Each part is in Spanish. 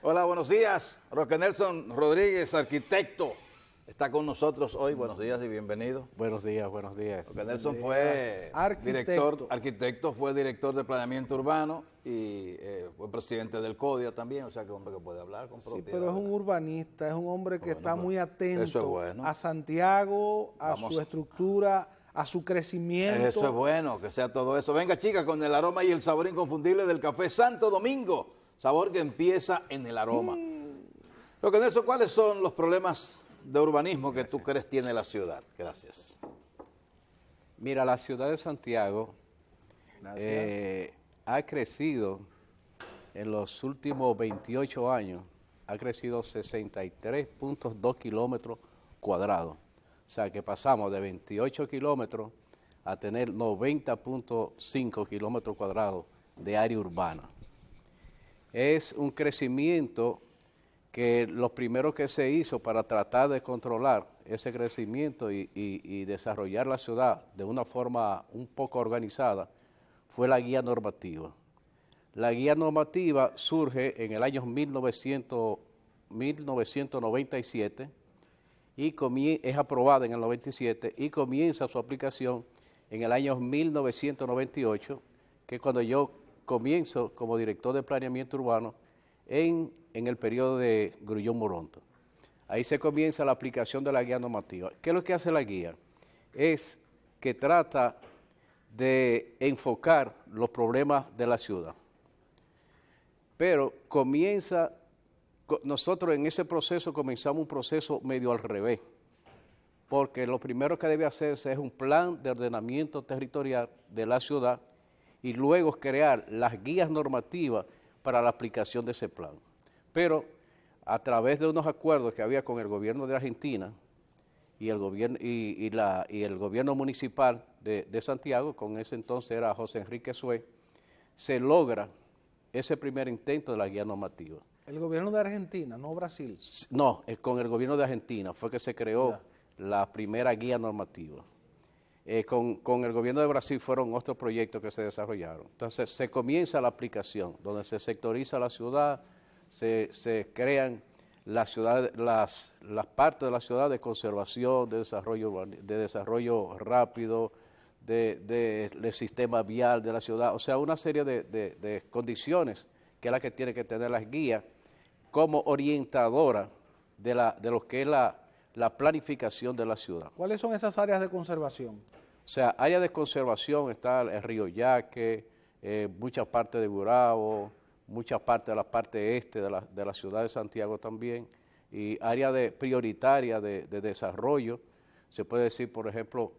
Hola, buenos días. Roque Nelson Rodríguez, arquitecto, está con nosotros hoy. Buenos días y bienvenido. Buenos días, buenos días. Roque Nelson fue arquitecto, fue director de planeamiento urbano y fue presidente del CODIA también, o sea que es un hombre que puede hablar con propiedad. Sí, pero es un urbanista, es un hombre que está muy eso atento es bueno. a Santiago, a su estructura, a su crecimiento. Eso es bueno, que sea todo eso. Venga, chicas, con el aroma y el sabor inconfundible del café Santo Domingo. Sabor que empieza en el aroma. Roque Nelson, ¿cuáles son los problemas de urbanismo que tú crees tiene la ciudad? Gracias. Mira, la ciudad de Santiago ha crecido en los últimos 28 años, ha crecido 63.2 kilómetros cuadrados. O sea que pasamos de 28 kilómetros a tener 90.5 kilómetros cuadrados de área urbana. Es un crecimiento que lo primero que se hizo para tratar de controlar ese crecimiento y desarrollar la ciudad de una forma un poco organizada fue la guía normativa. La guía normativa surge en el año 1997 y es aprobada en el 97 y comienza su aplicación en el año 1998, que es cuando yo comienzo como director de planeamiento urbano en el periodo de Grullón Moronto. Ahí se comienza la aplicación de la guía normativa. ¿Qué es lo que hace la guía? Es que trata de enfocar los problemas de la ciudad. Pero nosotros en ese proceso comenzamos un proceso medio al revés, porque lo primero que debe hacerse es un plan de ordenamiento territorial de la ciudad y luego crear las guías normativas para la aplicación de ese plan. Pero a través de unos acuerdos que había con el gobierno de Argentina y el gobierno municipal de Santiago, con ese entonces era José Enrique Sué, se logra ese primer intento de la guía normativa. El gobierno de Argentina, no Brasil. No, con el gobierno de Argentina fue que se creó la primera guía normativa. Con el gobierno de Brasil fueron otros proyectos que se desarrollaron. Entonces se comienza la aplicación, donde se sectoriza la ciudad, se crean las partes de la ciudad de conservación, de desarrollo rápido, del sistema vial de la ciudad, o sea, una serie de condiciones que es la que tiene que tener las guías como orientadora de lo que es la planificación de la ciudad. ¿Cuáles son esas áreas de conservación? O sea, área de conservación está el río Yaque, muchas partes de Gurabo, muchas partes de la parte este de la ciudad de Santiago también, y área prioritaria de desarrollo. Se puede decir, por ejemplo,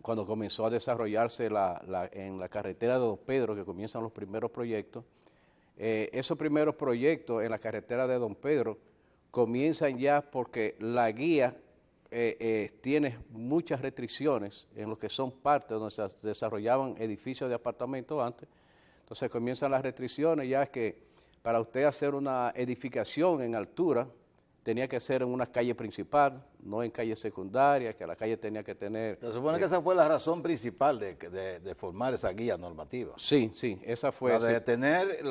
cuando comenzó a desarrollarse en la carretera de Don Pedro, que comienzan los primeros proyectos, esos primeros proyectos en la carretera de Don Pedro comienzan ya porque la guía tiene muchas restricciones en lo que son partes donde se desarrollaban edificios de apartamentos antes. Entonces comienzan las restricciones, ya que para usted hacer una edificación en altura tenía que ser en una calle principal, no en calle secundaria, que la calle tenía que tener... Se supone que esa fue la razón principal de formar esa guía normativa. Sí, esa fue... La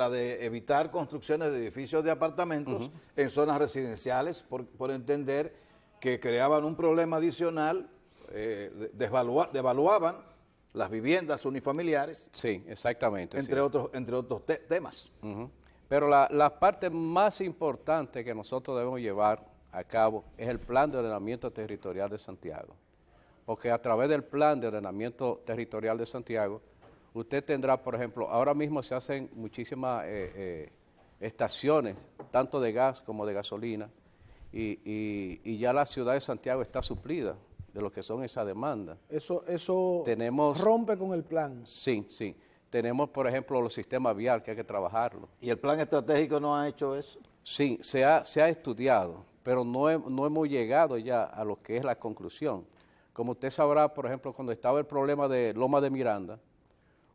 de evitar construcciones de edificios de apartamentos en zonas residenciales, por entender que creaban un problema adicional, devaluaban las viviendas unifamiliares. Sí, exactamente. Entre otros temas. Pero la parte más importante que nosotros debemos llevar a cabo es el Plan de Ordenamiento Territorial de Santiago. Porque a través del Plan de Ordenamiento Territorial de Santiago, usted tendrá, por ejemplo, ahora mismo se hacen muchísimas estaciones, tanto de gas como de gasolina, y ya la ciudad de Santiago está suplida de lo que son esas demandas. Eso Tenemos, rompe con el plan. Sí. Tenemos, por ejemplo, los sistemas vial que hay que trabajarlo. ¿Y el plan estratégico no ha hecho eso? Sí, se ha estudiado, pero no hemos llegado ya a lo que es la conclusión. Como usted sabrá, por ejemplo, cuando estaba el problema de Loma de Miranda,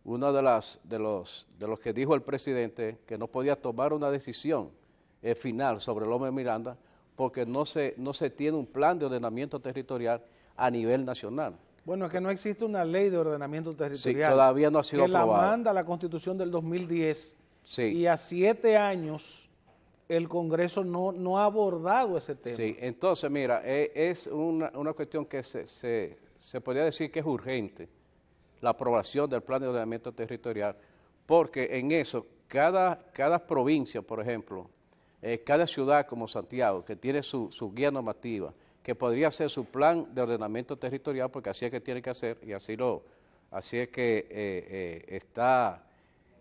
uno de los que dijo el presidente que no podía tomar una decisión final sobre Loma de Miranda porque no se tiene un plan de ordenamiento territorial a nivel nacional. Bueno, es que no existe una ley de ordenamiento territorial. Sí, todavía no ha sido aprobada. Que la manda la Constitución del 2010. Sí. Y a 7 años el Congreso no ha abordado ese tema. Sí, entonces, mira, es una cuestión que se podría decir que es urgente, la aprobación del plan de ordenamiento territorial, porque en eso, cada provincia, por ejemplo, cada ciudad como Santiago, que tiene su guía normativa, que podría ser su plan de ordenamiento territorial, porque así es que tiene que hacer, y así es que está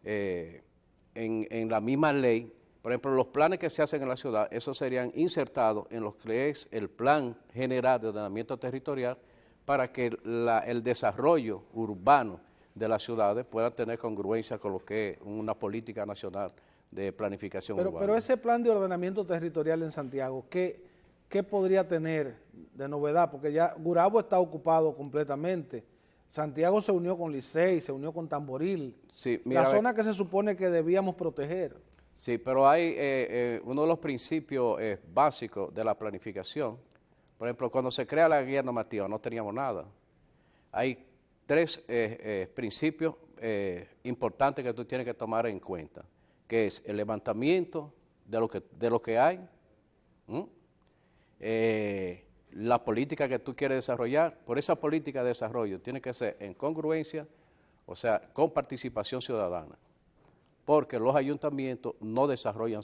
en la misma ley. Por ejemplo, los planes que se hacen en la ciudad, esos serían insertados en lo que es el Plan General de Ordenamiento Territorial para que el desarrollo urbano de las ciudades pueda tener congruencia con lo que es una política nacional de planificación urbana. Pero ese plan de ordenamiento territorial en Santiago, ¿qué podría tener de novedad? Porque ya Gurabo está ocupado completamente. Santiago se unió con Licey, se unió con Tamboril, sí, mira, la zona que se supone que debíamos proteger. Sí, pero hay uno de los principios básicos de la planificación. Por ejemplo, cuando se crea la guía normativa no teníamos nada. Hay tres principios importantes que tú tienes que tomar en cuenta, que es el levantamiento de lo que hay, la política que tú quieres desarrollar. Por esa política de desarrollo tiene que ser en congruencia, o sea, con participación ciudadana, porque los ayuntamientos no desarrollan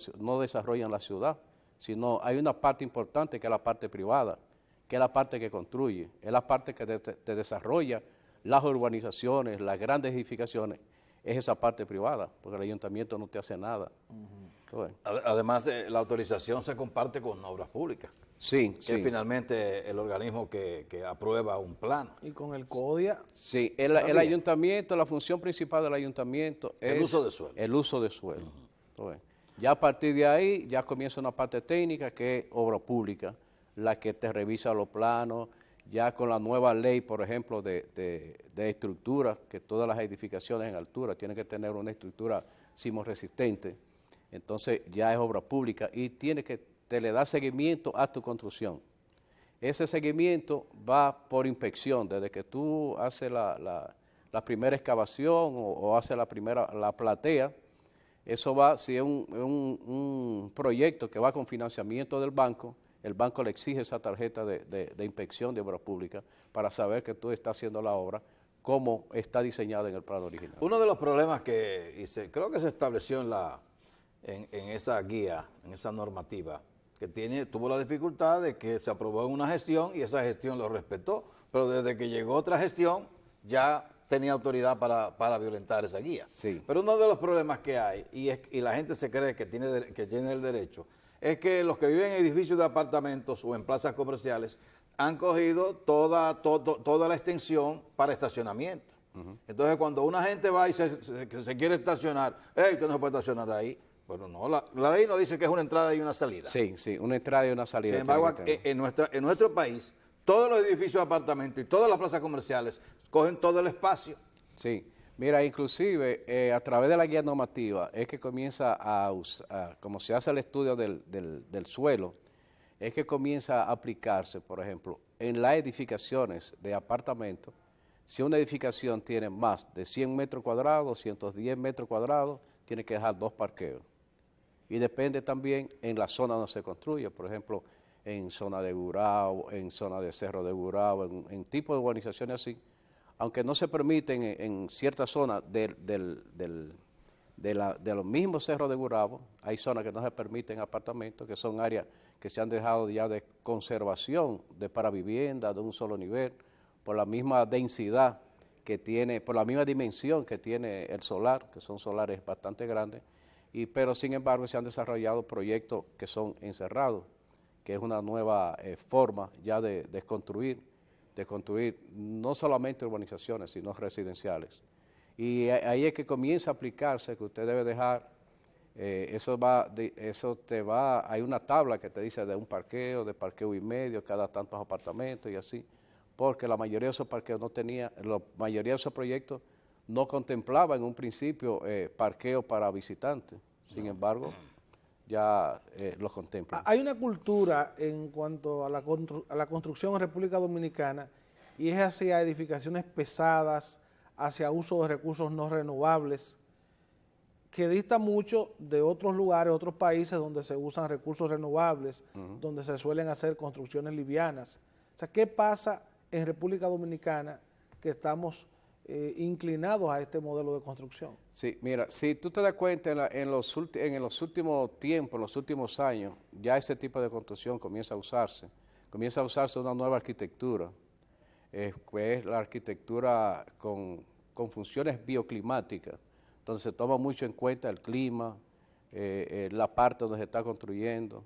la ciudad, sino hay una parte importante que es la parte privada, que es la parte que construye, es la parte que te desarrolla las urbanizaciones, las grandes edificaciones, es esa parte privada, porque el ayuntamiento no te hace nada. Además, la autorización se comparte con obras públicas. Sí, que sí. es finalmente el organismo que aprueba un plan. Y con el CODIA. Sí, el ayuntamiento, la función principal del ayuntamiento es el uso de suelo. El uso de suelo. Ya a partir de ahí ya comienza una parte técnica que es obra pública, la que te revisa los planos, ya con la nueva ley, por ejemplo, de estructura, que todas las edificaciones en altura tienen que tener una estructura sismorresistente, entonces ya es obra pública y te le da seguimiento a tu construcción. Ese seguimiento va por inspección, desde que tú haces la primera excavación o haces la platea. Eso va, si es un proyecto que va con financiamiento del banco, el banco le exige esa tarjeta de inspección de obra pública para saber que tú estás haciendo la obra como está diseñada en el plano original. Uno de los problemas creo que se estableció en esa guía, en esa normativa, que tuvo la dificultad de que se aprobó en una gestión y esa gestión lo respetó, pero desde que llegó otra gestión ya tenía autoridad para violentar esa guía. Sí. Pero uno de los problemas que hay, y la gente se cree que tiene el derecho, es que los que viven en edificios de apartamentos o en plazas comerciales han cogido toda la extensión para estacionamiento. Entonces, cuando una gente va y se quiere estacionar, usted no se puede estacionar ahí. Bueno, no, la ley nos dice que es una entrada y una salida. Sí, sí, una entrada y una salida. Sin embargo, en nuestro país, todos los edificios de apartamentos y todas las plazas comerciales cogen todo el espacio. Sí, mira, inclusive a través de la guía normativa es que comienza como se hace el estudio del suelo, es que comienza a aplicarse, por ejemplo, en las edificaciones de apartamentos. Si una edificación tiene más de 100 metros cuadrados, 110 metros cuadrados, tiene que dejar 2 parqueos. Y depende también en la zona donde se construye, por ejemplo, en zona de Gurabo, en zona de Cerro de Gurabo, en tipo de urbanizaciones así, aunque no se permiten en ciertas zonas de los mismos cerros de Gurabo, hay zonas que no se permiten apartamentos, que son áreas que se han dejado ya de conservación para vivienda de un solo nivel, por la misma densidad que tiene, por la misma dimensión que tiene el solar, que son solares bastante grandes, pero sin embargo se han desarrollado proyectos que son encerrados, que es una nueva forma ya de construir no solamente urbanizaciones, sino residenciales. Y ahí es que comienza a aplicarse que usted debe dejar, hay una tabla que te dice de un parqueo, de parqueo y medio, cada tantos apartamentos y así, porque la mayoría de esos parqueos la mayoría de esos proyectos no contemplaba en un principio parqueo para visitantes, sin embargo, ya los contemplan. Hay una cultura en cuanto a la construcción en República Dominicana y es hacia edificaciones pesadas, hacia uso de recursos no renovables, que dista mucho de otros lugares, otros países donde se usan recursos renovables, donde se suelen hacer construcciones livianas. O sea, ¿qué pasa en República Dominicana que estamos inclinados a este modelo de construcción? Sí, mira, si tú te das cuenta en los últimos tiempos, en los últimos años, ya ese tipo de construcción comienza a usarse una nueva arquitectura, que es la arquitectura con funciones bioclimáticas, donde se toma mucho en cuenta el clima, la parte donde se está construyendo,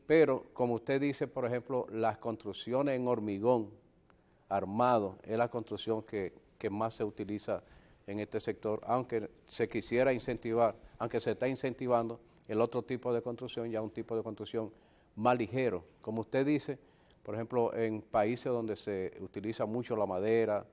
pero como usted dice, por ejemplo, las construcciones en hormigón armado es la construcción que más se utiliza en este sector, aunque se quisiera incentivar, aunque se está incentivando el otro tipo de construcción, ya un tipo de construcción más ligero. Como usted dice, por ejemplo, en países donde se utiliza mucho la madera,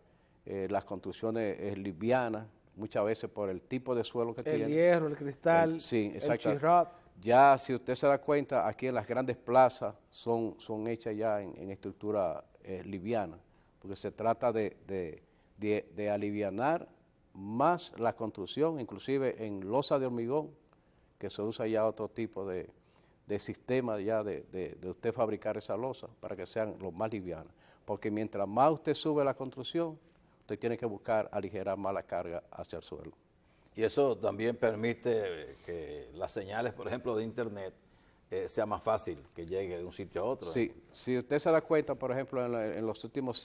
las construcciones livianas, muchas veces por el tipo de suelo que tiene. El hierro, el cristal, sí, el chirrat. Ya si usted se da cuenta, aquí en las grandes plazas son hechas ya en estructura liviana, porque se trata de alivianar más la construcción, inclusive en losa de hormigón, que se usa ya otro tipo de sistema ya de usted fabricar esa losa para que sean lo más livianas. Porque mientras más usted sube la construcción, usted tiene que buscar aligerar más la carga hacia el suelo. Y eso también permite que las señales, por ejemplo, de internet, sea más fácil que llegue de un sitio a otro. Sí, si usted se da cuenta, por ejemplo, en los últimos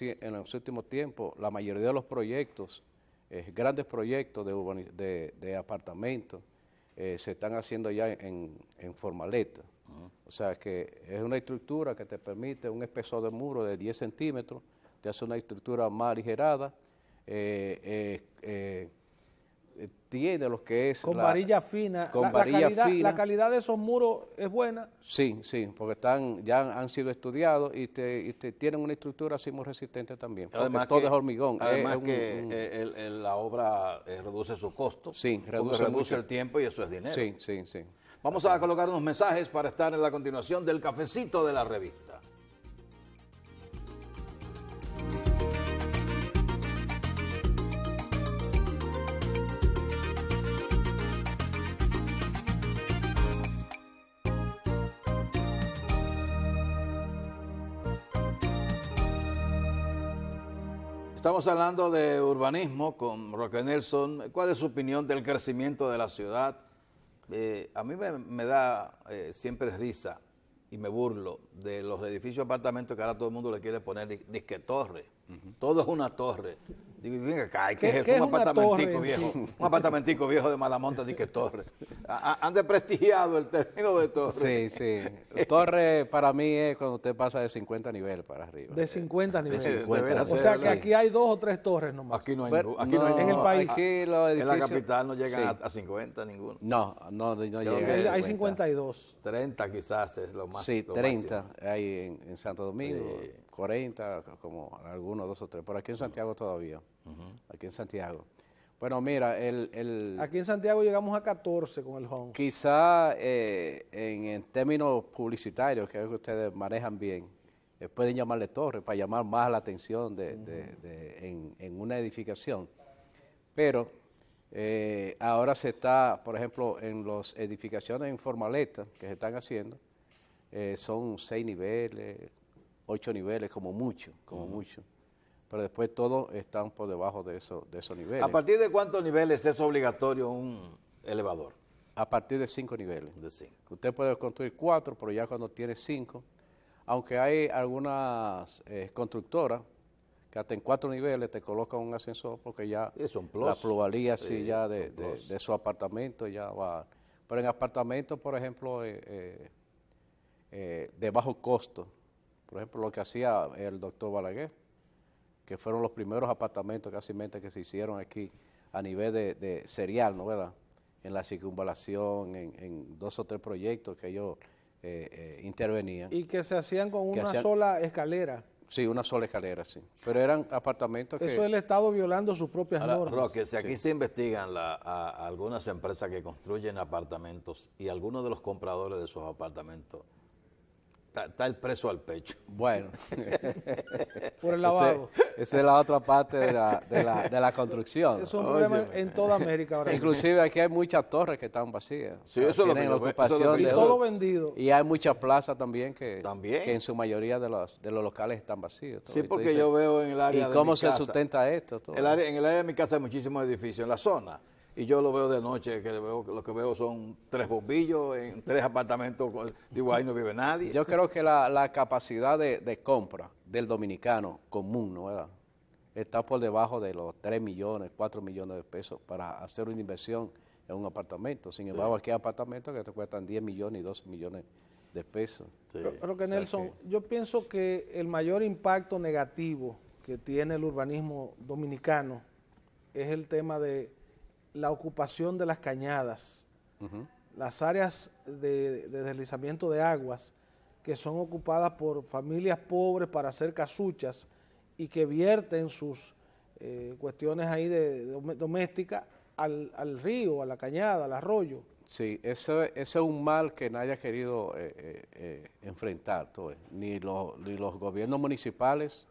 tiempos, la mayoría de los proyectos, grandes proyectos de apartamentos, se están haciendo ya en formaleta. O sea que es una estructura que te permite un espesor de muro de 10 centímetros, te hace una estructura más aligerada, tiene lo que es... Con varilla fina. Con varilla fina. ¿La calidad de esos muros es buena? Sí, porque ya han sido estudiados y tienen una estructura así muy resistente también. Además todo es hormigón. Además la obra reduce su costo. Sí, reduce el tiempo y eso es dinero. Sí. Vamos a colocar unos mensajes para estar en la continuación del cafecito de la revista. Estamos hablando de urbanismo con Roque Nelson. ¿Cuál es su opinión del crecimiento de la ciudad? A mí me da siempre risa y me burlo de los edificios de apartamentos que ahora todo el mundo le quiere poner disque torre. Todo es una torre. Digo, venga acá, ¿qué es un apartamentico viejo? Un apartamentico viejo de Malamonte, disque torre. Han desprestigiado el término de torre. Sí. Torre para mí es cuando usted pasa de 50 niveles para arriba. De 50 niveles. De 50. O sea que aquí hay 2 o 3 torres nomás. Aquí no hay, Pero, aquí no hay en el país. Aquí los edificios, en la capital no llegan a 50 ninguno. No llegan. Hay 52. 30 quizás es lo más. Sí, lo 30 máximo. hay en Santo Domingo, 40, como algunos 2 o 3. Por aquí en Santiago todavía. Aquí en Santiago. Bueno, mira, Aquí en Santiago llegamos a 14 con el home. Quizá en términos publicitarios, que es que ustedes manejan bien, pueden llamarle torre para llamar más la atención en una edificación. Pero ahora se está, por ejemplo, en las edificaciones en formaleta que se están haciendo, son 6 niveles, 8 niveles como mucho. Pero después todos están por debajo de esos niveles. ¿A partir de cuántos niveles es obligatorio un elevador? A partir de 5 niveles. De 5. Usted puede construir 4, pero ya cuando tiene 5, aunque hay algunas constructoras que hasta en 4 niveles te colocan un ascensor porque ya la plusvalía ya de su apartamento ya va. Pero en apartamentos, por ejemplo, de bajo costo, por ejemplo, lo que hacía el doctor Balaguer, que fueron los primeros apartamentos que se hicieron aquí a nivel de serial, ¿no verdad? En la circunvalación, en 2 o 3 proyectos que ellos intervenían. Y que se hacían con una sola escalera. Sí, una sola escalera, sí. Pero eran apartamentos Eso es el Estado violando sus propias normas. Roque, si aquí se investigan a algunas empresas que construyen apartamentos y algunos de los compradores de esos apartamentos está el preso al pecho. Bueno, Por el lavado. esa es la otra parte de la construcción. Es un problema en toda América ahora mismo. Inclusive aquí hay muchas torres que están vacías. Sí, eso es lo que Tienen yo veo, ocupación eso es lo que Y yo de- todo vendido. Y hay muchas plazas también que También. en su mayoría de los locales están vacíos. todo. Sí, Y tú porque dices, yo veo en el área ¿y de cómo mi se casa, sustenta esto? Todo? en el área de mi casa hay muchísimos edificios en la zona. Y yo lo veo de noche, que lo que veo son 3 bombillos en 3 apartamentos. Digo, ahí no vive nadie. Yo creo que la capacidad de compra del dominicano común, ¿no? ¿verdad? Está por debajo de los 3 millones, 4 millones de pesos para hacer una inversión en un apartamento. Sin embargo, aquí hay apartamentos que te cuestan 10 millones y 12 millones de pesos. Sí. Creo que O sea Nelson, yo pienso que el mayor impacto negativo que tiene el urbanismo dominicano es el tema de la ocupación de las cañadas, las áreas de deslizamiento de aguas que son ocupadas por familias pobres para hacer casuchas y que vierten sus cuestiones ahí domésticas al río, a la cañada, al arroyo. Sí, ese es un mal que nadie ha querido enfrentar, todo, ni los gobiernos municipales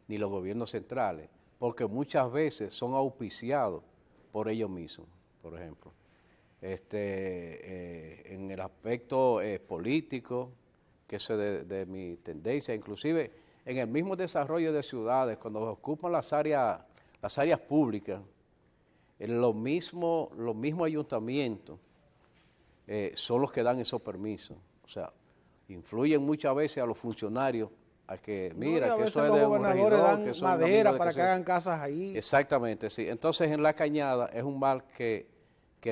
ni los gobiernos centrales, porque muchas veces son auspiciados por ellos mismos, por ejemplo. En el aspecto político, que eso es de mi tendencia, inclusive en el mismo desarrollo de ciudades, cuando ocupan las áreas públicas, los mismos ayuntamientos son los que dan esos permisos. O sea, influyen muchas veces a los funcionarios a que, mira, No, y a que eso veces es los de un gobernadores regidor, dan que eso es un amigo madera de para que que se- hagan casas ahí. Exactamente, sí. Entonces, en la cañada es un mal que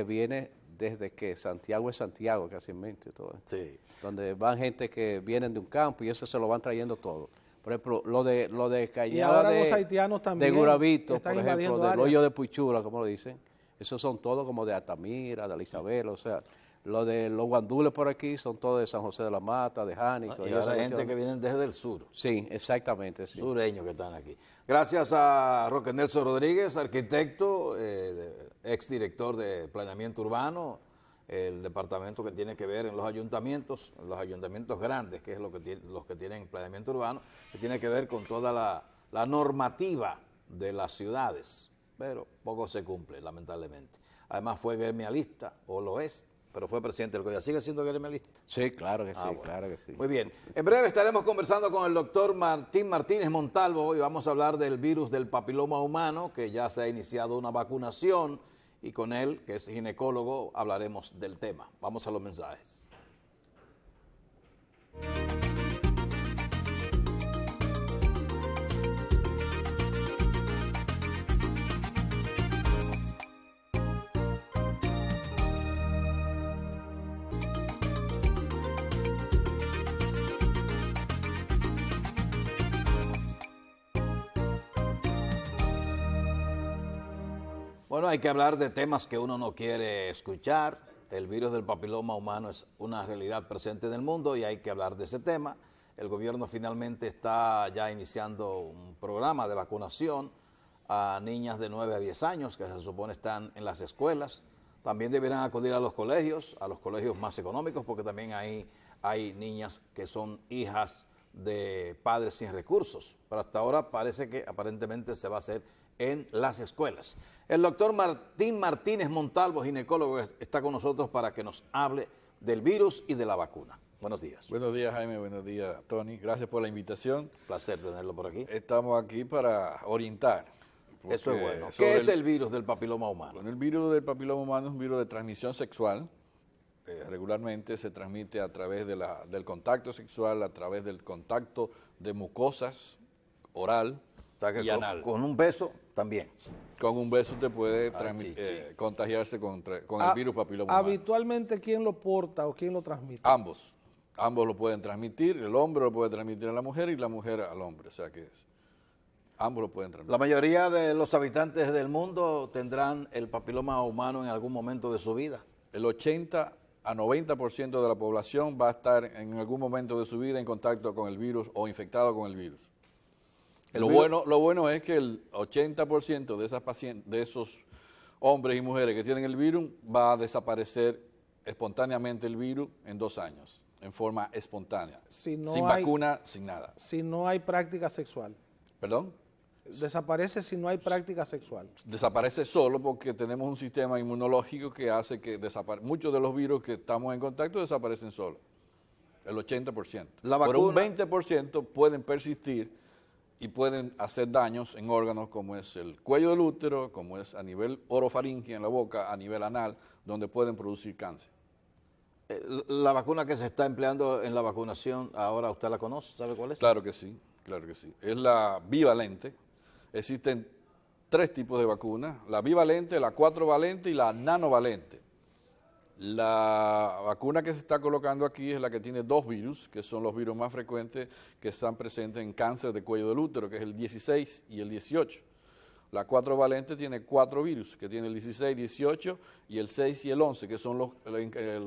viene desde que Santiago es Santiago, casi todo. Sí. Donde van gente que vienen de un campo y eso se lo van trayendo todo. Por ejemplo, lo de Y cañada ahora de, los haitianos también de Gurabito, están por ejemplo, invadiendo del áreas. hoyo de Puchula, como lo dicen, esos son todos como de Altamira, de la Isabel, o sea, lo de los guandules por aquí son todos de San José de la Mata, de Jánico. Y esa ahora hay gente cuestión. que viene desde el sur. Sí, exactamente, sí. Sureños que están aquí. Gracias a Roque Nelson Rodríguez, arquitecto, exdirector de Planeamiento Urbano, el departamento que tiene que ver en los ayuntamientos grandes, que es los que tienen planeamiento urbano, que tiene que ver con toda la normativa de las ciudades, pero poco se cumple, lamentablemente. Además fue gremialista, o lo es, pero fue presidente del CODIA. ¿Sigue siendo gremialista? Sí, claro que sí, bueno. claro que sí. Muy bien. En breve estaremos conversando con el doctor Martín Martínez Montalvo y vamos a hablar del virus del papiloma humano, que ya se ha iniciado una vacunación, y con él, que es ginecólogo, hablaremos del tema. Vamos a los mensajes. Bueno, hay que hablar de temas que uno no quiere escuchar. El virus del papiloma humano es una realidad presente en el mundo y hay que hablar de ese tema. El gobierno finalmente está ya iniciando un programa de vacunación a niñas de 9 a 10 años que se supone están en las escuelas. También deberán acudir a los colegios más económicos, porque también hay niñas que son hijas de padres sin recursos. Pero hasta ahora parece que aparentemente se va a hacer en las escuelas. El doctor Martín Martínez Montalvo, ginecólogo, está con nosotros para que nos hable del virus y de la vacuna. Buenos días. Buenos días, Jaime. Buenos días, Tony. Gracias por la invitación. Placer tenerlo por aquí. Estamos aquí para orientar. Eso es porque bueno. sobre ¿Qué es el virus del papiloma humano? Bueno, el virus del papiloma humano es un virus de transmisión sexual. Regularmente se transmite a través del contacto sexual, a través del contacto de mucosas, oral O sea, que y anal. con un beso también. Con un beso usted puede sí. contagiarse con el virus papiloma humano. Habitualmente, ¿quién lo porta o quién lo transmite? Ambos lo pueden transmitir. El hombre lo puede transmitir a la mujer y la mujer al hombre. O sea que ambos lo pueden transmitir. La mayoría de los habitantes del mundo tendrán el papiloma humano en algún momento de su vida. El 80 a 90% de la población va a estar en algún momento de su vida en contacto con el virus o infectado con el virus. Lo bueno es que el 80% de esas pacientes, de esos hombres y mujeres que tienen el virus, va a desaparecer espontáneamente el virus en 2 años. en forma espontánea. Si no sin hay- vacuna, sin nada. Si no hay práctica sexual. ¿Perdón? Desaparece si no hay práctica sexual. Desaparece solo porque tenemos un sistema inmunológico que hace que muchos de los virus que estamos en contacto desaparecen solos. El 80%. La Pero un vacuna- 20% pueden persistir y pueden hacer daños en órganos como es el cuello del útero, como es a nivel orofaringeo en la boca, a nivel anal, donde pueden producir cáncer. La vacuna que se está empleando en la vacunación, ahora usted la conoce, ¿sabe cuál es? Claro que sí, claro que sí. Es la bivalente. Existen 3 tipos de vacunas, la bivalente, la 4-valente y la nanovalente. La vacuna que se está colocando aquí es la que tiene 2 virus, que son los virus más frecuentes que están presentes en cáncer de cuello del útero, que es el 16 y el 18. La 4-valente tiene 4 virus, que tiene el 16, 18 y el 6 y el 11, que son los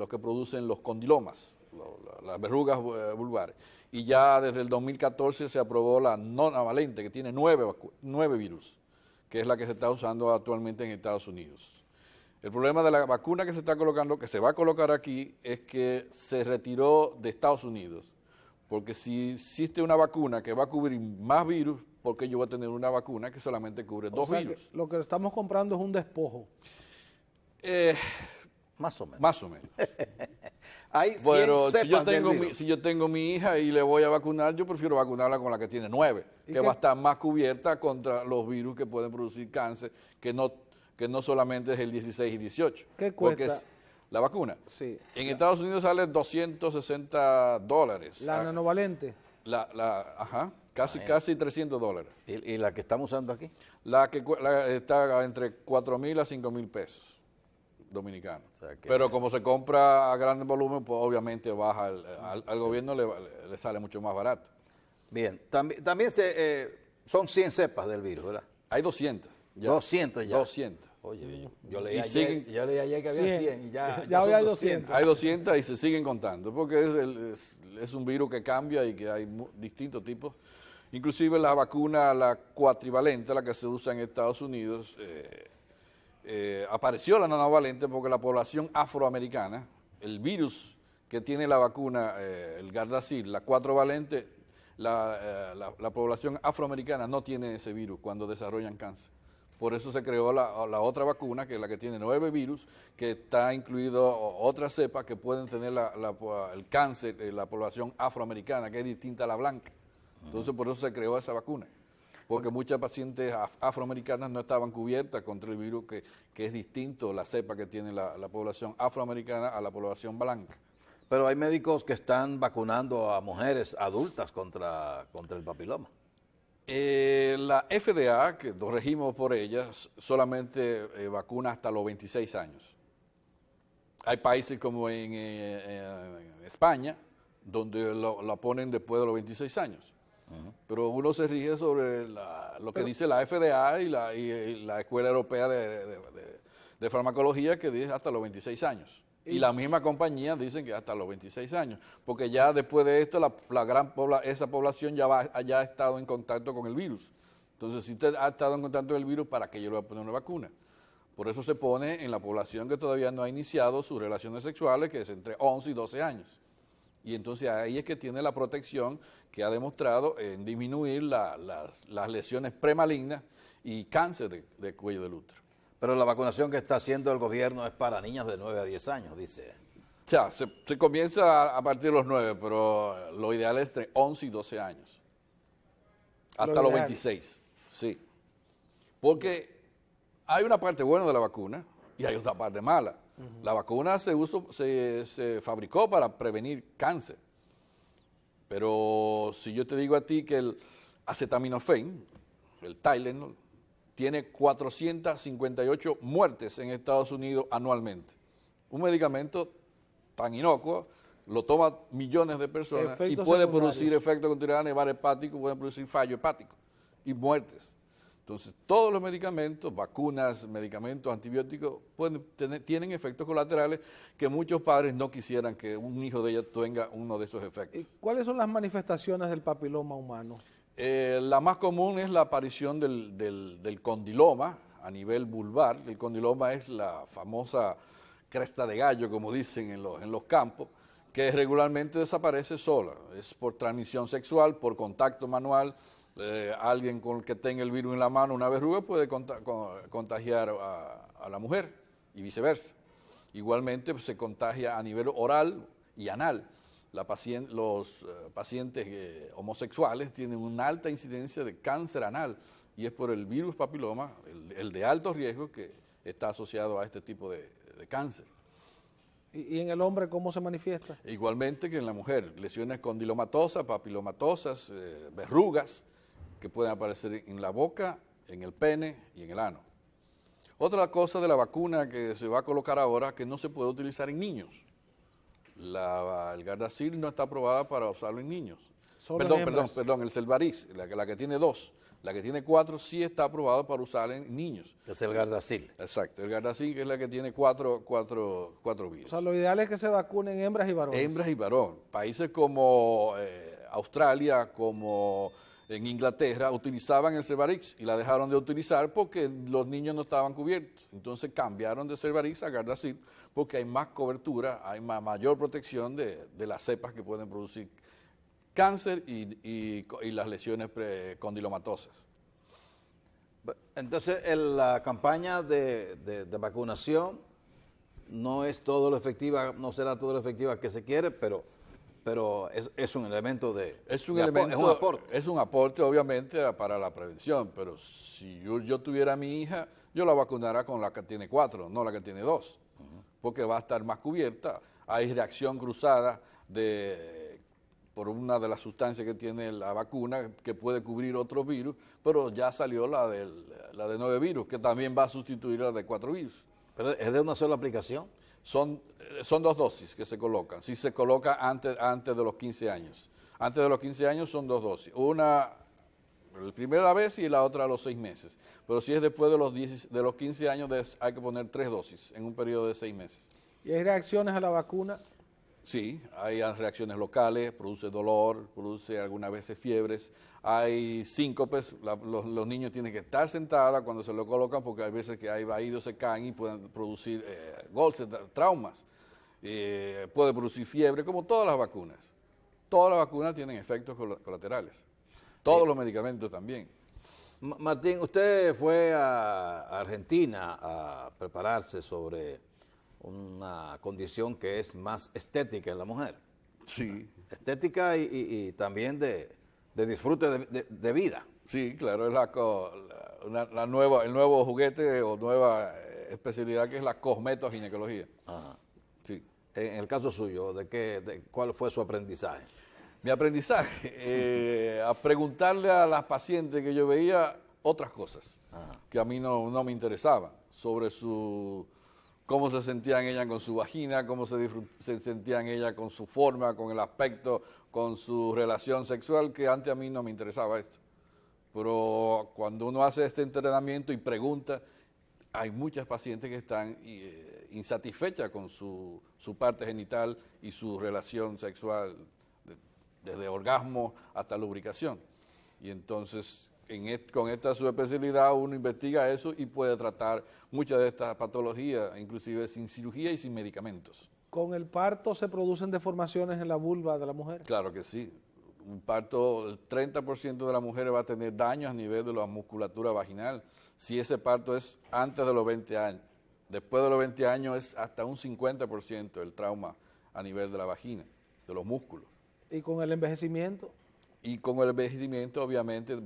que producen los condilomas, las verrugas vulvares. Y ya desde el 2014 se aprobó la nonavalente, que tiene 9 virus, que es la que se está usando actualmente en Estados Unidos. El problema de la vacuna que se está colocando, que se va a colocar aquí, es que se retiró de Estados Unidos. Porque si existe una vacuna que va a cubrir más virus, ¿por qué yo voy a tener una vacuna que solamente cubre 2 O sea que virus? lo que estamos comprando es un despojo. Más o menos. Más o menos. Hay 100 Pero cepas del virus. si yo tengo mi hija y le voy a vacunar, yo prefiero vacunarla con la que tiene 9, ¿Y que qué? va a estar más cubierta contra los virus que pueden producir cáncer, que no solamente es el 16 y 18. ¿Qué Porque cuesta? es la vacuna. Sí. En Estados Unidos sale $260. La nanovalente. Ajá, casi $300. ¿Y la que estamos usando aquí? La que está entre 4,000 a 5,000 pesos dominicanos. O sea que- Pero como se compra a gran volumen, pues obviamente baja, al gobierno le sale mucho más barato. Bien. También son 100 cepas del virus, ¿verdad? Hay 200. Ya. 200 ya. 200. Oye, yo leí Y ayer, siguen- yo leí ayer que había 100. 100 y ya Ya hoy son hay 200. Hay 200 y se siguen contando, porque es un virus que cambia y que hay distintos tipos. Inclusive la vacuna, la cuatrivalente, la que se usa en Estados Unidos, apareció la nanovalente porque la población afroamericana, el virus que tiene la vacuna, el Gardasil, la 4-valente, la población afroamericana no tiene ese virus cuando desarrollan cáncer. Por eso se creó la otra vacuna, que es la que tiene 9 virus, que está incluido otras cepas que pueden tener el cáncer en la población afroamericana, que es distinta a la blanca. Entonces, por eso se creó esa vacuna. Porque muchas pacientes afroamericanas no estaban cubiertas contra el virus que es distinto, la cepa que tiene la población afroamericana a la población blanca. Pero hay médicos que están vacunando a mujeres adultas contra el papiloma. La FDA, que nos regimos por ella, solamente vacuna hasta los 26 años. Hay países como en España, donde la ponen después de los 26 años. Pero uno se rige sobre lo que dice la FDA y la Escuela Europea de Farmacología, que dice hasta los 26 años. Y la misma compañía dicen que hasta los 26 años, porque ya después de esto esa población ya ha estado en contacto con el virus. Entonces, si usted ha estado en contacto con el virus, ¿para qué yo le voy a poner una vacuna? Por eso se pone en la población que todavía no ha iniciado sus relaciones sexuales, que es entre 11 y 12 años. Y entonces ahí es que tiene la protección que ha demostrado en disminuir las lesiones premalignas y cáncer de cuello del útero. Pero la vacunación que está haciendo el gobierno es para niñas de 9 a 10 años, dice. O sea, se comienza a partir de los 9, pero lo ideal es entre 11 y 12 años. Hasta Lo los ideal. 26, sí. Porque hay una parte buena de la vacuna y hay otra parte mala. La vacuna se fabricó para prevenir cáncer. Pero si yo te digo a ti que el acetaminofén, el Tylenol, tiene 458 muertes en Estados Unidos anualmente. Un medicamento tan inocuo, lo toman millones de personas y Efectos puede secundarios. producir efectos colaterales, nevar hepático, puede producir fallo hepático y muertes. Entonces, todos los medicamentos, vacunas, medicamentos, antibióticos, tienen efectos colaterales que muchos padres no quisieran que un hijo de ellos tenga uno de esos efectos. ¿Y cuáles son las manifestaciones del papiloma humano? La más común es la aparición del condiloma a nivel vulvar. El condiloma es la famosa cresta de gallo, como dicen en los campos, que regularmente desaparece sola. Es por transmisión sexual, por contacto manual. Alguien con el que tenga el virus en la mano, una verruga, puede contagiar a la mujer y viceversa. Igualmente pues, se contagia a nivel oral y anal. Los pacientes homosexuales tienen una alta incidencia de cáncer anal y es por el virus papiloma, el de alto riesgo, que está asociado a este tipo de cáncer. ¿Y en el hombre cómo se manifiesta? Igualmente que en la mujer, lesiones condilomatosas, papilomatosas, verrugas que pueden aparecer en la boca, en el pene y en el ano. Otra cosa de la vacuna que se va a colocar ahora, que no se puede utilizar en niños. El Gardasil no está aprobada para usarlo en niños. Perdón, el Cervarix, la que tiene 2. La que tiene 4 sí está aprobada para usar en niños. Es el Gardasil. Exacto, el Gardasil, que es la que tiene 4 virus. O sea, lo ideal es que se vacunen hembras y varones. Hembras y varón. Países como Australia, como en Inglaterra, utilizaban el Cervarix y la dejaron de utilizar porque los niños no estaban cubiertos. Entonces cambiaron de Cervarix a Gardasil porque hay más cobertura, hay mayor protección de las cepas que pueden producir cáncer y las lesiones condilomatosas. Entonces, la campaña de vacunación no es todo lo efectiva, no será todo lo efectiva que se quiere, pero es un elemento es un aporte. Es un aporte, obviamente, para la prevención, pero si yo tuviera a mi hija, yo la vacunara con la que tiene 4, no la que tiene 2, porque va a estar más cubierta. Hay reacción cruzada por una de las sustancias que tiene la vacuna que puede cubrir otros virus, pero ya salió la de 9 virus, que también va a sustituir la de 4 virus. ¿Pero es de una sola aplicación? Son 2 dosis que se colocan. Si se coloca antes de los 15 años. Antes de los 15 años son 2 dosis. Una la primera vez y la otra a los 6 meses. Pero si es después de los 15 años hay que poner 3 dosis en un periodo de 6 meses. ¿Y hay reacciones a la vacuna? Sí, hay reacciones locales, produce dolor, produce algunas veces fiebres, hay síncopes, los niños tienen que estar sentados cuando se lo colocan porque hay veces que hay vaídos, se caen y pueden producir golpes, traumas, puede producir fiebre, como todas las vacunas. Todas las vacunas tienen efectos colaterales, todos los medicamentos también. Martín, usted fue a Argentina a prepararse sobre una condición que es más estética en la mujer. Sí. Estética y también de disfrute de vida. Sí, claro, es el nuevo juguete o nueva especialidad que es la cosmetoginecología. Ajá. Sí. En el caso suyo, ¿cuál fue su aprendizaje? Mi aprendizaje, a preguntarle a las pacientes que yo veía otras cosas que a mí no me interesaban, sobre cómo se sentían ellas con su vagina, cómo se sentían ellas con su forma, con el aspecto, con su relación sexual, que antes a mí no me interesaba esto. Pero cuando uno hace este entrenamiento y pregunta, hay muchas pacientes que están insatisfechas con su parte genital y su relación sexual, desde orgasmo hasta lubricación. Y entonces, con esta subespecialidad uno investiga eso y puede tratar muchas de estas patologías, inclusive sin cirugía y sin medicamentos. ¿Con el parto se producen deformaciones en la vulva de la mujer? Claro que sí. Un parto, el 30% de las mujeres va a tener daños a nivel de la musculatura vaginal. Si ese parto es antes de los 20 años. Después de los 20 años es hasta un 50% el trauma a nivel de la vagina, de los músculos. ¿Y con el envejecimiento? Y con el envejecimiento, obviamente, el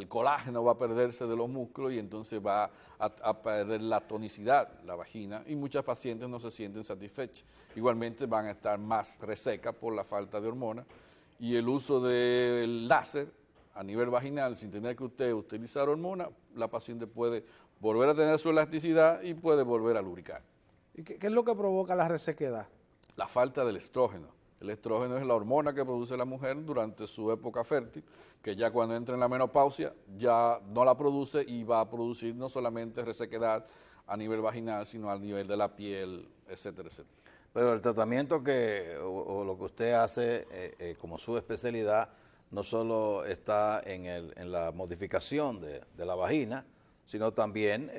colágeno va a perderse de los músculos y entonces va a perder la tonicidad, la vagina, y muchas pacientes no se sienten satisfechas. Igualmente van a estar más resecas por la falta de hormonas. Y el uso del láser a nivel vaginal, sin tener que usted utilizar hormonas, la paciente puede volver a tener su elasticidad y puede volver a lubricar. ¿Y qué es lo que provoca la resequedad? La falta del estrógeno. El estrógeno es la hormona que produce la mujer durante su época fértil, que ya cuando entra en la menopausia ya no la produce y va a producir no solamente resequedad a nivel vaginal, sino a nivel de la piel, etcétera, etcétera. Pero el tratamiento o lo que usted hace como su especialidad no solo está en la modificación de la vagina, sino también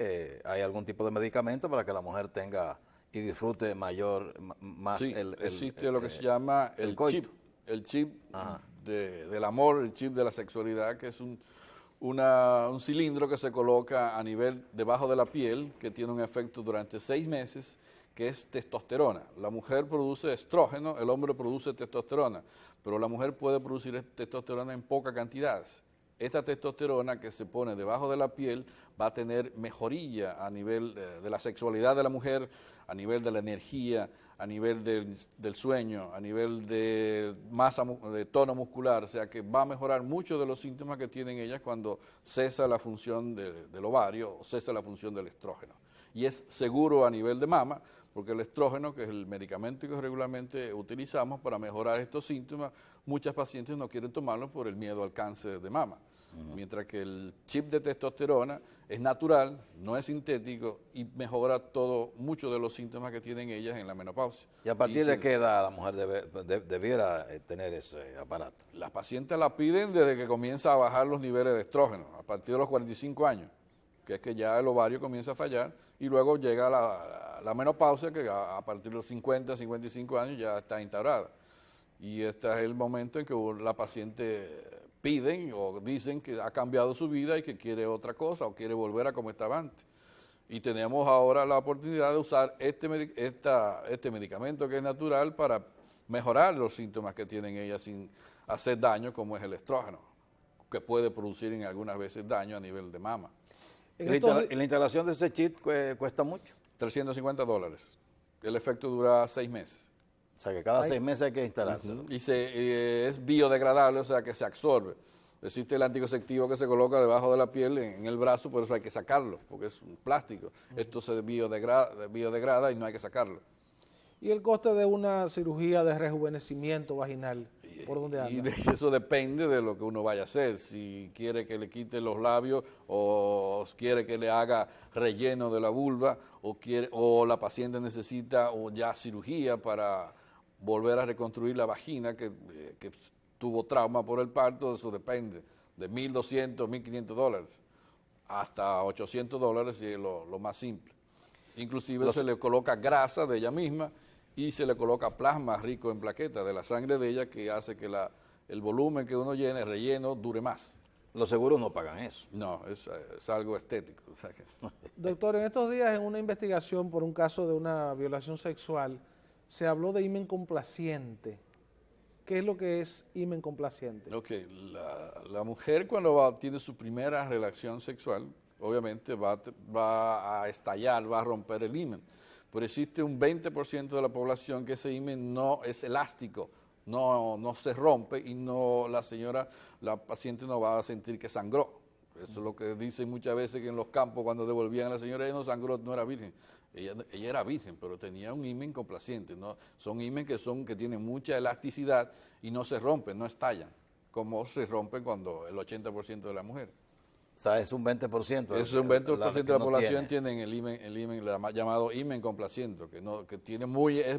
hay algún tipo de medicamento para que la mujer tenga y disfrute más Sí, el existe lo que se llama el coito. chip del amor, el chip de la sexualidad, que es un cilindro que se coloca a nivel debajo de la piel, que tiene un efecto durante 6 meses, que es testosterona. La mujer produce estrógeno, el hombre produce testosterona, pero la mujer puede producir testosterona en pocas cantidades. Esta testosterona que se pone debajo de la piel va a tener mejoría a nivel de la sexualidad de la mujer, a nivel de la energía, a nivel del sueño, a nivel de masa, de tono muscular, o sea que va a mejorar muchos de los síntomas que tienen ellas cuando cesa la función del ovario o cesa la función del estrógeno. Y es seguro a nivel de mama, porque el estrógeno, que es el medicamento que regularmente utilizamos para mejorar estos síntomas, muchas pacientes no quieren tomarlo por el miedo al cáncer de mama. Mientras que el chip de testosterona es natural, no es sintético y mejora muchos de los síntomas que tienen ellas en la menopausia. ¿Y a partir de qué edad la mujer debiera tener ese aparato? Las pacientes la piden desde que comienza a bajar los niveles de estrógeno, a partir de los 45 años, que es que ya el ovario comienza a fallar, y luego llega la menopausia, que a partir de los 50, 55 años ya está instaurada. Y este es el momento en que la paciente piden o dicen que ha cambiado su vida y que quiere otra cosa o quiere volver a como estaba antes. Y tenemos ahora la oportunidad de usar este medicamento que es natural para mejorar los síntomas que tienen ellas sin hacer daño, como es el estrógeno, que puede producir en algunas veces daño a nivel de mama. ¿Y la instalación de ese chip cuesta mucho? $350. El efecto dura 6 meses. O sea, que cada 6 meses hay que instalarse. Y es biodegradable, o sea, que se absorbe. Existe el anticonceptivo que se coloca debajo de la piel en el brazo, por eso hay que sacarlo, porque es un plástico. Esto se biodegrada y no hay que sacarlo. ¿Y el coste de una cirugía de rejuvenecimiento vaginal? ¿Por dónde anda? Y eso depende de lo que uno vaya a hacer. Si quiere que le quite los labios o quiere que le haga relleno de la vulva o la paciente necesita ya cirugía para volver a reconstruir la vagina que tuvo trauma por el parto, eso depende, de $1,200, $1,500 hasta $800 si es lo más simple. Inclusive se le coloca grasa de ella misma y se le coloca plasma rico en plaquetas de la sangre de ella, que hace que el volumen que uno llene, el relleno, dure más. Los seguros no pagan eso. No, es algo estético. O sea que... Doctor, en estos días en una investigación por un caso de una violación sexual, se habló de himen complaciente. ¿Qué es lo que es himen complaciente? Ok, la mujer cuando tiene su primera relación sexual, obviamente va a estallar, va a romper el himen. Pero existe un 20% de la población que ese himen no es elástico, no se rompe y la paciente no va a sentir que sangró. Eso es lo que dicen muchas veces, que en los campos cuando devolvían a la señora, ella no sangró, no era virgen. Ella era virgen, pero tenía un himen complaciente, ¿no? Son himen que tienen mucha elasticidad y no se rompen, no estallan, como se rompen cuando el 80% de la mujer. O sea, es un 20%. Es un 20% de la población tienen el himen llamado himen complaciente, que es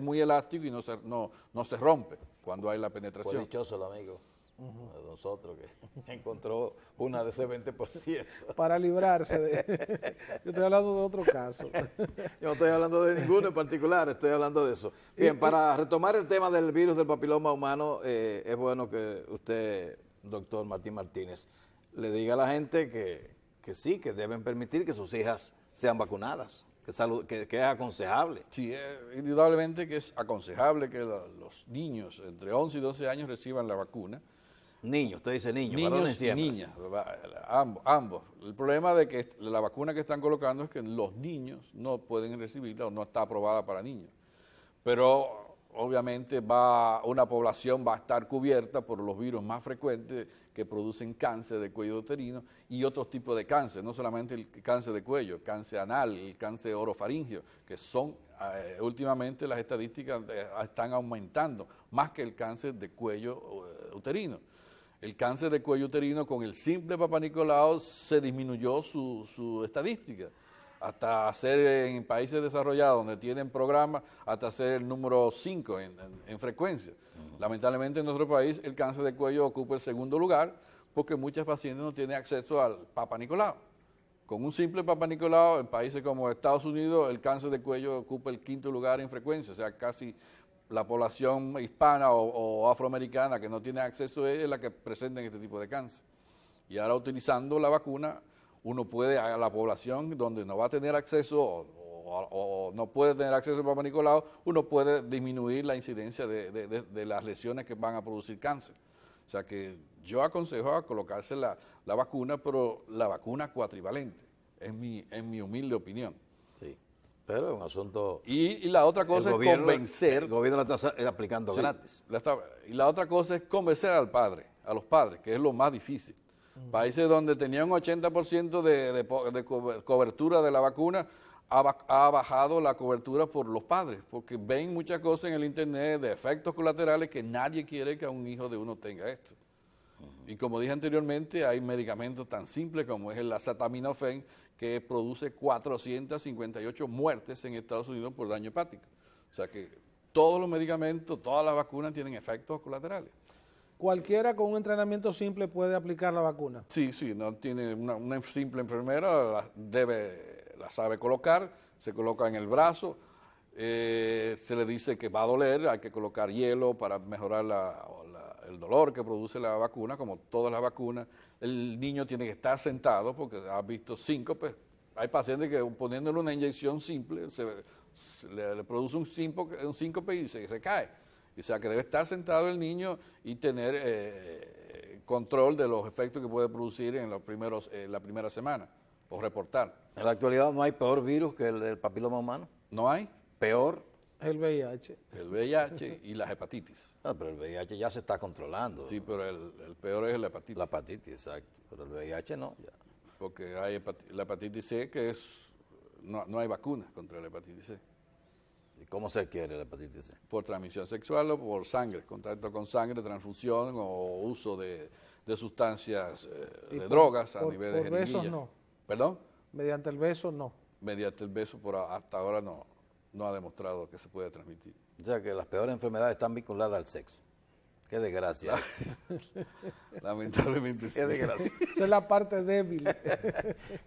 muy elástico y no se rompe cuando hay la penetración. Fue dichoso el amigo de nosotros que encontró una de ese 20%. Para librarse de... Yo estoy hablando de otro caso. Yo no estoy hablando de ninguno en particular, estoy hablando de eso. Bien, para retomar el tema del virus del papiloma humano, es bueno que usted, doctor Martín Martínez, le diga a la gente que sí, que deben permitir que sus hijas sean vacunadas, que es aconsejable. Sí, indudablemente que es aconsejable que los niños entre 11 y 12 años reciban la vacuna. Niños, usted dice niños y niñas, ambos. El problema de que la vacuna que están colocando es que los niños no pueden recibirla o no está aprobada para niños. Pero obviamente una población va a estar cubierta por los virus más frecuentes que producen cáncer de cuello uterino y otros tipos de cáncer, no solamente el cáncer de cuello, el cáncer anal, el cáncer orofaringio, que son últimamente las estadísticas están aumentando más que el cáncer de cuello uterino. El cáncer de cuello uterino con el simple Papá Nicolau se disminuyó su estadística, hasta ser en países desarrollados donde tienen programas, hasta ser el número 5 en frecuencia. Lamentablemente en nuestro país el cáncer de cuello ocupa el segundo lugar porque muchas pacientes no tienen acceso al Papá Nicolau. con un simple Papa Nicolau, en países como Estados Unidos, el cáncer de cuello ocupa el 5º lugar en frecuencia, o sea, casi la población hispana o afroamericana que no tiene acceso a ella es la que presenta este tipo de cáncer. Y ahora utilizando la vacuna, uno puede, a la población donde no va a tener acceso o no puede tener acceso al Papa Nicolau, uno puede disminuir la incidencia de las lesiones que van a producir cáncer. O sea que yo aconsejo a colocarse la vacuna, pero la vacuna cuatrivalente, en mi humilde opinión. Sí, pero es un asunto... Y la otra cosa es convencer... El gobierno la está aplicando gratis. Y la otra cosa es convencer a los padres, que es lo más difícil. Países donde tenían un 80% de cobertura de la vacuna, ha bajado la cobertura por los padres, porque ven muchas cosas en el internet de efectos colaterales que nadie quiere que a un hijo de uno tenga esto. Y como dije anteriormente, hay medicamentos tan simples como es el acetaminofén, que produce 458 muertes en Estados Unidos por daño hepático. O sea que todos los medicamentos, todas las vacunas tienen efectos colaterales. ¿Cualquiera con un entrenamiento simple puede aplicar la vacuna? Sí, no tiene una simple enfermera, la sabe colocar, se coloca en el brazo, se le dice que va a doler, hay que colocar hielo para mejorar el dolor que produce la vacuna, como todas las vacunas. El niño tiene que estar sentado porque has visto síncope. Hay pacientes que poniéndole una inyección simple le produce un síncope y se cae. O sea que debe estar sentado el niño y tener control de los efectos que puede producir en la primera semana, o reportar. En la actualidad no hay peor virus que el del papiloma humano. ¿No hay? Peor. El VIH. El VIH y la hepatitis. No, pero el VIH ya se está controlando. Sí, pero el peor es la hepatitis. La hepatitis, exacto. Pero el VIH no, ya. Porque hay la hepatitis C, que no hay vacuna contra la hepatitis C. ¿Y cómo se adquiere la hepatitis C? Por transmisión sexual o por sangre, contacto con sangre, transfusión o uso de sustancias, de drogas a nivel de jeringuilla. Por besos no. ¿Perdón? Mediante el beso no. Mediante el beso, hasta ahora no ha demostrado que se puede transmitir. O sea que las peores enfermedades están vinculadas al sexo. Qué desgracia. Lamentablemente sí. Qué desgracia. Esa es la parte débil.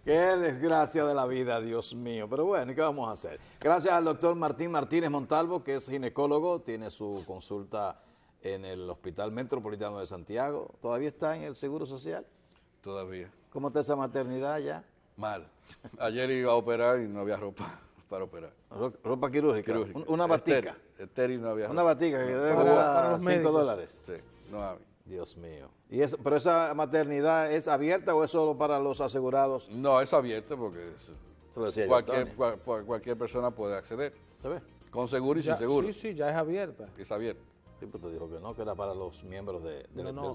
Qué desgracia de la vida, Dios mío. Pero bueno, ¿y qué vamos a hacer? Gracias al doctor Martín Martínez Montalvo, que es ginecólogo, tiene su consulta en el Hospital Metropolitano de Santiago. ¿Todavía está en el Seguro Social? Todavía. ¿Cómo está esa maternidad ya? Mal. Ayer iba a operar y no había ropa para operar. Ropa quirúrgica. Una batica. Estéril no había ropa. Una batica que debe para costar los $5. Sí, no había. Dios mío. ¿Pero esa maternidad es abierta o es solo para los asegurados? No, es abierta porque Eso lo decía yo, Tony. cualquier persona puede acceder. ¿Se ve? Con seguro y sin seguro. Sí, ya es abierta. Es abierta. Sí, pues te dijo que no, que era para los miembros del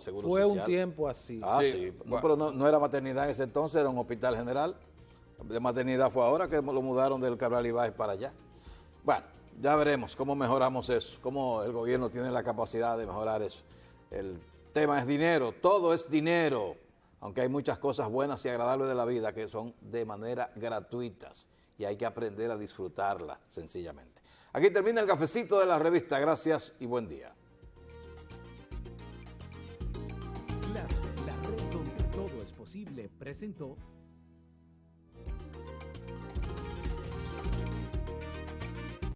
Seguro fue Social. un tiempo así. Ah, Sí, sí. bueno. No, pero no era maternidad en ese entonces, era un hospital general. De maternidad fue ahora que lo mudaron del Cabral Ibáez para allá. Bueno, ya veremos cómo mejoramos eso, cómo el gobierno tiene la capacidad de mejorar eso. El tema es dinero, todo es dinero, aunque hay muchas cosas buenas y agradables de la vida que son de manera gratuitas y hay que aprender a disfrutarla sencillamente. Aquí termina el cafecito de la revista. Gracias y buen día. La red donde todo es posible presentó